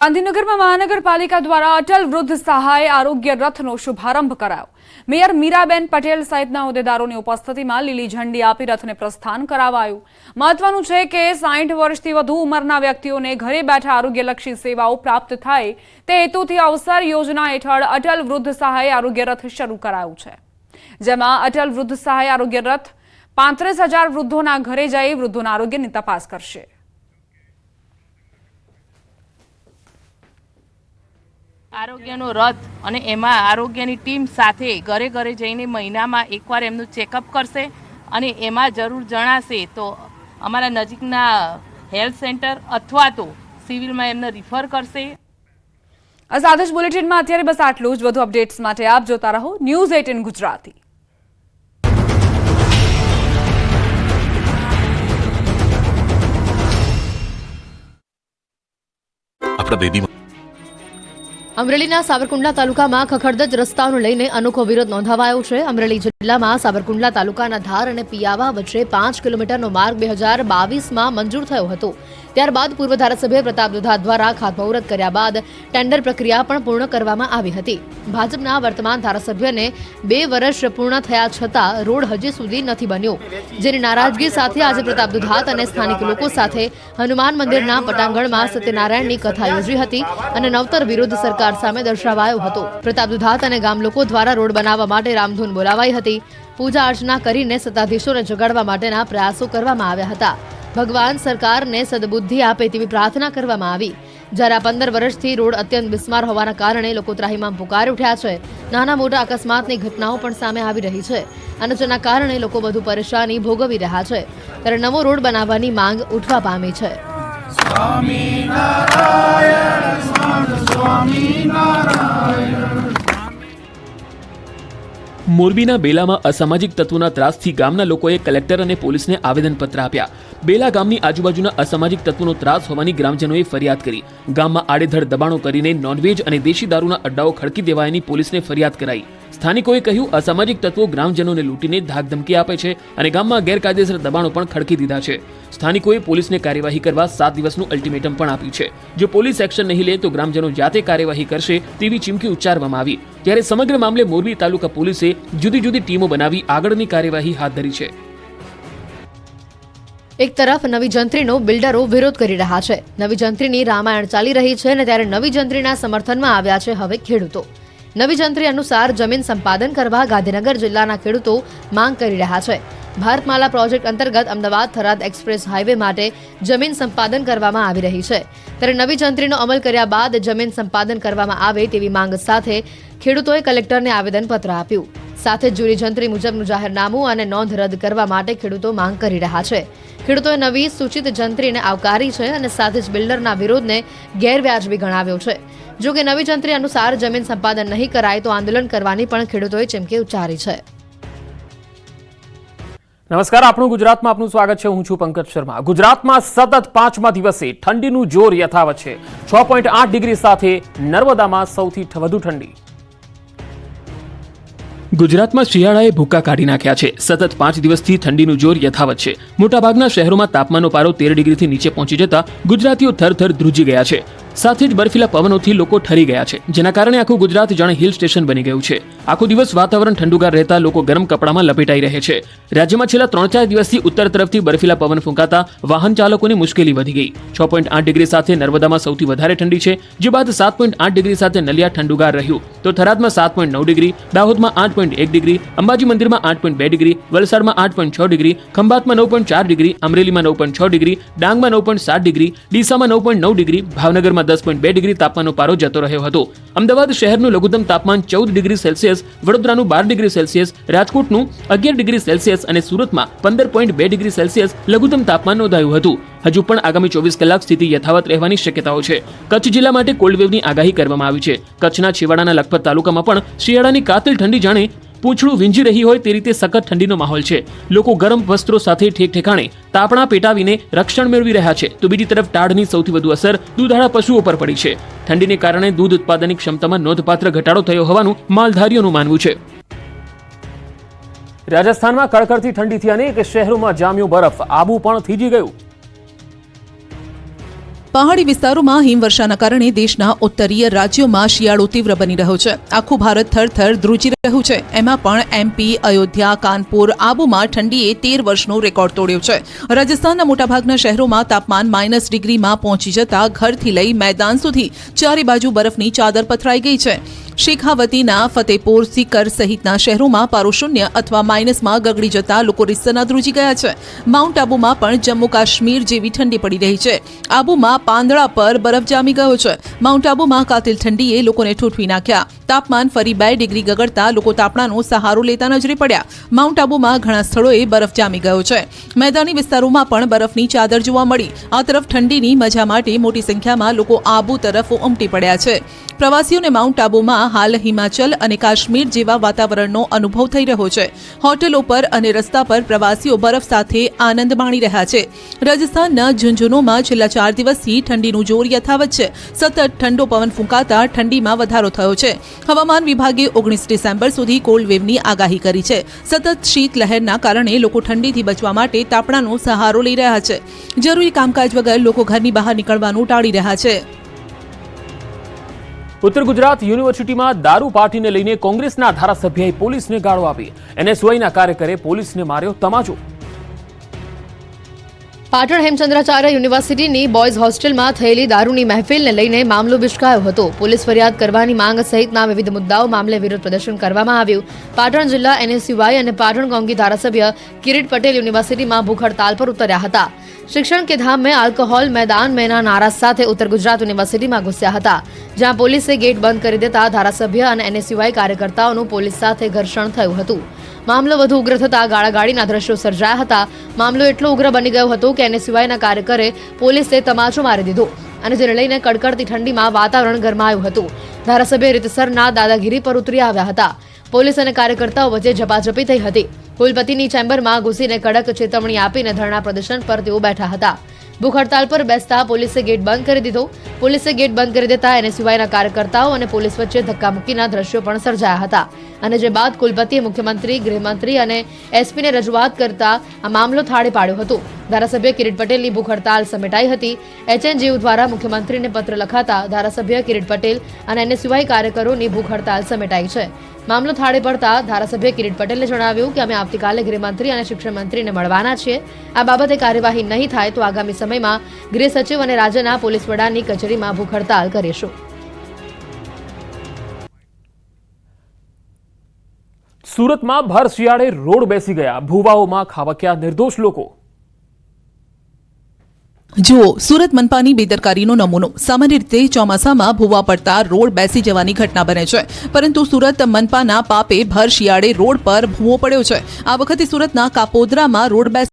ગાંધીનગરમાં મહાનગરપાલિકા દ્વારા અટલ વૃદ્ધ સહાય આરોગ્ય રથનો શુભારંભ કરાયો। મેયર મીરાબેન પટેલ સહિતના હોદ્દેદારોની ઉપસ્થિતિમાં લીલી ઝંડી આપી રથને પ્રસ્થાન કરાવાયું। મહત્વનું છે કે 60 વર્ષથી વધુ ઉંમરના વ્યક્તિઓને ઘરે બેઠા આરોગ્યલક્ષી સેવાઓ પ્રાપ્ત થાય તે હેતુથી અવસર યોજના હેઠળ અટલ વૃદ્ધ સહાય આરોગ્ય રથ શરૂ કરાયું છે, જેમાં અટલ વૃદ્ધ સહાય આરોગ્ય રથ 35,000 વૃદ્ધોના ઘરે જઈ વૃદ્ધોના આરોગ્યની તપાસ કરશે। આરોગ્યનો રથ અને એમાં આરોગ્યની ટીમ સાથે ઘરે ઘરે જઈને મહિનામાં એકવાર એમનું ચેકઅપ કરશે અને એમાં જરૂર જણાશે તો અમારા નજીકના હેલ્થ સેન્ટર અથવા તો સિવિલમાં એમને રિફર કરશે। આ સાથે જ બુલેટિનમાં અત્યારે બસ આટલું જ। વધુ અપડેટ્સ માટે આપ જોતા રહો ન્યૂઝ 18 ગુજરાતી। આપણા બેબી અમરેલીના સાવરકુંડલા તાલુકામાં ખખડધજ રસ્તાઓને લઈને અનોખો વિરોધ નોંધાવાયો છે। અમરેલી જિલ્લામાં સાવરકુંડલા તાલુકાના ધાર અને પિયાવા વચ્ચે 5 કિલોમીટરનો માર્ગ 2022માં મંજૂર થયો હતો। ત્યારબાદ પૂર્વ ધારાસભ્ય પ્રતાપ દુધા દ્વારા ખાતમુહૂર્ત કર્યા બાદ ટેન્ડર પ્રક્રિયા પણ પૂર્ણ કરવામાં આવી હતી। ભાજપના વર્તમાન ધારાસભ્યને 2 વર્ષ પૂર્ણ થયા છતાં રોડ હજી સુધી નથી બન્યો, જેની નારાજગી સાથે આજે પ્રતાપ દુધાત અને સ્થાનિક લોકો સાથે હનુમાન મંદિરના પટાંગણમાં સત્યનારાયણની કથા યોજી હતી અને નવતર વિરોધ સરકાર સામે દર્શાવાયો હતો। પ્રતાપ દુધાત અને ગામ લોકો દ્વારા રોડ બનાવવા માટે રામધૂન બોલાવાઈ હતી। પૂજા અર્ચના કરીને સત્તાધીશોને જગાડવા માટેના પ્રયાસો કરવામાં આવ્યા હતા। ભગવાન સરકારને સદબુદ્ધિ આપે તેવી પ્રાર્થના કરવામાં આવી। જ્યારે આ 15 વર્ષથી રોડ અત્યંત બિસ્માર હોવાના કારણે લોકો ત્રાહિમામ પુકારી ઉઠ્યા છે। નાના મોટા અકસ્માતની ઘટનાઓ પણ સામે આવી રહી છે અને જેના કારણે લોકો વધુ પરેશાની ભોગવી રહ્યા છે, ત્યારે નવો રોડ બનાવવાની માંગ ઉઠવા પામી છે। મોરબીના બેલામાં અસામાજિક તત્વોના ત્રાસથી ગામના લોકોએ કલેક્ટર અને પોલીસને આવેદનપત્ર આપ્યા। બેલા ગામની આજુબાજુના અસામાજિક તત્વોનો ત્રાસ હોવાની ગ્રામજનોએ ફરિયાદ કરી। ગામમાં આડેધડ દબાણો કરીને નોનવેજ અને દેશી દારૂના અડ્ડાઓ ખડકી દેવાયાની પોલીસને ફરિયાદ કરાઈ। સ્થાનિકોએ કહ્યું અસામાજિક તત્વો ગ્રામજનોને લૂંટીને ધાકધમકી આપે છે અને ગામમાં ગેરકાયદેસર દબાણો પણ ખડકી દીધા છે। સ્થાનિકોએ પોલીસને કાર્યવાહી કરવા 7 દિવસનું અલ્ટિમેટમ પણ આપ્યું છે। જો પોલીસ એક્શન નહીં લે તો ગ્રામજનો જાતે કાર્યવાહી કરશે તેવી ચીમકી ઉચ્ચારવામાં આવી। ત્યારે સમગ્ર મામલે મોરબી તાલુકા પોલીસે જુદી જુદી ટીમો બનાવી આગળની કાર્યવાહી હાથ ધરી છે। એક તરફ નવી જંત્રીનો બિલ્ડરો વિરોધ કરી રહ્યા છે। નવી જંત્રીની રામાયણ ચાલી રહી છે અને ત્યારે નવી જંત્રીના સમર્થનમાં આવ્યા છે હવે ખેડૂતો। નવી જંત્રી અનુસાર જમીન સંપાદન કરવા ગાંધીનગર જિલ્લાના ખેડૂતો માંગ કરી રહ્યા છે। ભારતમાલા પ્રોજેક્ટ અંતર્ગત અમદાવાદ થરાદ એક્સપ્રેસ હાઈવે માટે જમીન સંપાદન કરવામાં આવી રહી છે, ત્યારે નવી જંત્રીનો અમલ કર્યા બાદ જમીન સંપાદન કરવામાં આવે તેવી માંગ સાથે ખેડૂતોએ કલેક્ટરને આવેદનપત્ર આપ્યું। સાથે જ જૂની જંત્રી મુજબનું જાહેરનામું અને નોંધ રદ કરવા માટે ખેડૂતો માંગ કરી રહ્યા છે। ખેડૂતોએ નવી સૂચિત જંત્રીને આવકારી છે અને સાથે જ બિલ્ડરના વિરોધને ગેરવ્યાજબી ગણાવ્યો છે। જો કે નવી જંત્રી અનુસાર જમીન સંપાદન નહીં કરાય તો આંદોલન કરવાની પણ ખેડૂતોએ ચીમકી ઉચ્ચારી છે। નમસ્કાર, આપણું ગુજરાતમાં આપનું સ્વાગત છે। હું છું પંકજ શર્મા। ગુજરાતમાં સતત 5મા દિવસે ઠંડીનું જોર યથાવત છે। 6.8 ડિગ્રી સાથે નર્મદામાં સૌથી વધુ ઠંડી। ગુજરાતમાં શિયાળાએ ભૂક્કા કાઢી નાખ્યા છે। સતત 5 દિવસથી ઠંડીનું જોર યથાવત છે। મોટાભાગના શહેરોમાં તાપમાનનો પારો 13 ડિગ્રીથી નીચે પહોંચી જતા ગુજરાતીઓ થરથર ધ્રુજી ગયા છે। સાથે જ બરફીલા પવનોથી લોકો ઠરી ગયા છે, જેના કારણે આખું ગુજરાત જાણે હિલ સ્ટેશન બની ગયું છે। આખો દિવસ વાતાવરણ ઠંડુગાર રહેતા લોકો ગરમ કપડામાં લપેટાઈ રહે છે। રાજ્યમાં છેલ્લા 3-4 દિવસથી ઉત્તર તરફથી બરફીલા પવન ફૂંકાતા વાહન ચાલકોની મુશ્કેલી વધી ગઈ। 6.8 ડિગ્રી સાથે નર્મદામાં સૌથી વધારે ઠંડી છે, જે બાદ 7.8 ડિગ્રી સાથે નલિયા ઠંડુગાર રહ્યું, તો થરાદમાં 7.9 ડિગ્રી, દાહોદમાં 8.1 ડિગ્રી, અંબાજી મંદિરમાં 8.2 ડિગ્રી, વલસાડમાં 8.6 ડિગ્રી, ખંભાતમાં 9.4 ડિગ્રી, અમરેલીમાં 9.6 ડિગ્રી, ડાંગમાં 9.7 ડિગ્રી, ડીસામાં 9.9 ડિગ્રી, ભાવનગરમાં 10.2 ડિગ્રી તાપમાનનો પારો જતો રહ્યો હતો। અમદાવાદ શહેરનું લઘુત્તમ તાપમાન 14 ડિગ્રી સેલ્સિયસ, વડોદરાનું 12 ડિગ્રી સેલ્સિયસ, રાજકોટનું 11 ડિગ્રી સેલ્સિયસ અને સુરતમાં 15.2 ડિગ્રી સેલ્સિયસ લઘુત્તમ તાપમાન નોંધાયું હતું। હજુ પણ આગામી 24 કલાક સ્થિતિ યથાવત રહેવાની શક્યતાઓ છે। કચ્છ જિલ્લા માટે કોલ્ડ વેવની આગાહી કરવામાં આવી છે। કચ્છના છેવાડાના લખપત તાલુકામાં પણ શિયાળાની કાતિલ ઠંડી જાણે પૂંછડું વીંજી રહી હોય તે રીતે સખત ઠંડીનો માહોલ છે। લોકો ગરમ વસ્ત્રો સાથે ઠેક ઠેકાણે તાપણા પેટાવીને રક્ષણ મેળવી રહ્યા છે, તો બીજી તરફ ટાઢની સૌથી વધુ અસર દૂધાળા પશુઓ પર પડી છે। ઠંડીને કારણે દૂધ ઉત્પાદનની ક્ષમતામાં નોંધપાત્ર ઘટાડો થયો હોવાનું માલધારીઓનું માનવું છે। રાજસ્થાનમાં કડકડતી ઠંડીથી અનેક શહેરોમાં જામ્યો બરફ। આબુ પણ થીજી ગયું। પહાડી વિસ્તારોમાં હિમવર્ષાના કારણે દેશના ઉત્તરીય રાજ્યોમાં શિયાળો તીવ્ર બની રહ્યો છે. આખું ભારત થરથર ધ્રુજી રહ્યું છે. એમાં પણ એમપી, અયોધ્યા, કાનપુર, આબુમાં ઠંડીએ 13 વર્ષનો રેકોર્ડ તોડ્યો છે. રાજસ્થાનના મોટાભાગના શહેરોમાં તાપમાન -ડિગ્રીમાં પહોંચી જતા ઘરથી લઈ મેદાન સુધી ચારે બાજુ બરફની ચાદર પથરાઈ ગઈ છે. શેખાવતીના ફતેપુર, સિકર સહિતના શહેરોમાં પારો શૂન્ય અથવા માઇનસમાં ગગડી જતા લોકો રીસના ધ્રુજી ગયા છે. માઉન્ટ આબુમાં પણ જમ્મુ કાશ્મીર જેવી ઠંડી પડી રહી છે. આબુમાં પાંદડા પર બરફ જામી ગયો છે. માઉન્ટ આબુમાં કાતિલ ઠંડીએ લોકોને ઠૂંઠવી નાખ્યા. તાપમાન ફરી 2 ડિગ્રી ગગડતા લોકો તાપણાનો સહારો લેતા નજરે પડ્યા. માઉન્ટ આબુમાં ઘણા સ્થળોએ બરફ જામી ગયો છે. મેદાની વિસ્તારોમાં પણ બરફની ચાદર જોવા મળી. આ તરફ ઠંડીની મજા માટે મોટી સંખ્યામાં લોકો આબુ તરફ ઉમટી પડ્યા છે. પ્રવાસીઓને માઉન્ટ આબુમાં હાલ હિમાચલ અને કાશ્મીર જેવા વાતાવરણનો અનુભવ થઈ રહ્યો છે. હોટેલો પર અને રસ્તા પર પ્રવાસીઓ બરફ સાથે આનંદ માણી રહ્યા છે. રાજસ્થાનના ઝુંઝુનુમાં છેલ્લા 4 દિવસથી ઠંડીનું જોર યથાવત છે. સતત ઠંડો પવન ફૂંકાતા ઠંડીમાં વધારો થયો છે. હવામાન વિભાગે 19 ડિસેમ્બર સુધી કોલ્ડ વેવની આગાહી કરી છે. સતત શીત લહેરના કારણે લોકો ઠંડીથી બચવા માટે તાપણાનો સહારો લઈ રહ્યા છે. જરૂરી કામકાજ વગર લોકો ઘરની બહાર નીકળવાનું ટાળી રહ્યા છે. ઉત્તર ગુજરાત યુનિવર્સિટીમાં દારૂ પાર્ટીને લઈને કોંગ્રેસના ધારાસભ્યએ પોલીસને ગાળો આપી. એનએસયુઆઈના કાર્યકરે પોલીસને માર્યો તમાચો. પાટણ હેમચંદ્રાચાર્ય યુનિવર્સિટીની બોયઝ હોસ્ટેલમાં થયેલી દારૂની મહેફિલને લઈને મામલો બિચકાયો હતો. પોલીસ ફરિયાદ કરવાની માંગ સહિતના વિવિધ મુદ્દાઓ મામલે વિરોધ પ્રદર્શન કરવામાં આવ્યું. પાટણ જિલ્લા એનએસયુઆઈ અને પાટણ કોંગી ધારાસભ્ય કિરીટ પટેલ યુનિવર્સિટીમાં ભૂખ હડતાલ પર ઉતર્યા હતા. શિક્ષણ કે ધામ में अल्कोहल मैदान में ના નારા સાથે ઉત્તર ગુજરાત યુનિવર્સિટીમાં ઘૂસ્યા હતા. જ્યાં પોલીસે ગેટ બંધ કરી દેતા ધારાસભ્ય અને એનએસયુઆઈ કાર્યકર્તાઓનું પોલીસ સાથે ઘર્ષણ થયું હતું. મામલો વધુ ઉગ્ર થતા ગાળાગાળીના દ્રશ્યો સર્જાયા હતા. મામલો એટલો ઉગ્ર બની ગયો હતો કે એનએસયુઆઈના કાર્યકરે પોલીસે તમાચો મારી દીધો અને જેને લઈને કડકડતી ઠંડીમાં વાતાવરણ ગરમાયું હતું. ધારાસભ્ય રીતસરના દાદાગીરી પર ઉતરી આવ્યા હતા. પોલીસ અને કાર્યકર્તાઓ વચ્ચે ઝપાઝપી થઈ હતી. કુલપતિની ચેમ્બરમાં ઘૂસીને કડક ચેતવણી આપીને ધરણા પ્રદર્શન પર તેઓ બેઠા હતા. ભૂખ હડતાલ પર બેસતા પોલીસે ગેટ બંધ કરી દીધો. પોલીસે ગેટ બંધ કરી દેતા એનએસયુઆઈના કાર્યકર્તાઓ અને પોલીસ વચ્ચે ધક્કામુક્કીના દ્રશ્યો પણ સર્જાયા હતા. અને જે બાદ કુલપતિએ મુખ્યમંત્રી, ગૃહમંત્રી અને એસપીને રજૂઆત કરતા આ મામલો થાળે પાડ્યો હતો. ધારાસભ્ય કિરીટ પટેલની ભૂખ હડતાલ સમેટાઈ હતી. એચએનજીયુ દ્વારા મુખ્યમંત્રીને પત્ર લખાતા ધારાસભ્ય કિરીટ પટેલ અને એનએસયુઆઈ કાર્યકરોની ભૂખ હડતાલ સમેટાઈ છે. મામલો થાળે પડતા ધારાસભ્ય કિરીટ પટેલે જણાવ્યું કે અમે આવતીકાલે ગૃહમંત્રી અને શિક્ષણ મંત્રીને મળવાના છીએ. આ બાબતે કાર્યવાહી નહીં થાય તો આગામી સમયમાં ગૃહ સચિવ અને રાજ્યના પોલીસ વડાની કચેરીમાં ભૂખ હડતાલ કરીશું. સુરતમાં ભર શિયાળે રોડ બેસી ગયા. ભૂવાઓમાં ખાબક્યા નિર્દોષ લોકો. જુઓ સુરત મનપાની બેદરકારીનો નમૂનો. સામાન્ય રીતે ચોમાસામાં ભૂવા પડતા રોડ બેસી જવાની ઘટના બને છે, પરંતુ સુરત મનપાના પાપે ભર શિયાળે રોડ પર ભૂવો પડ્યો છે. આ વખતે સુરતના કાપોદરામાં રોડ બેસી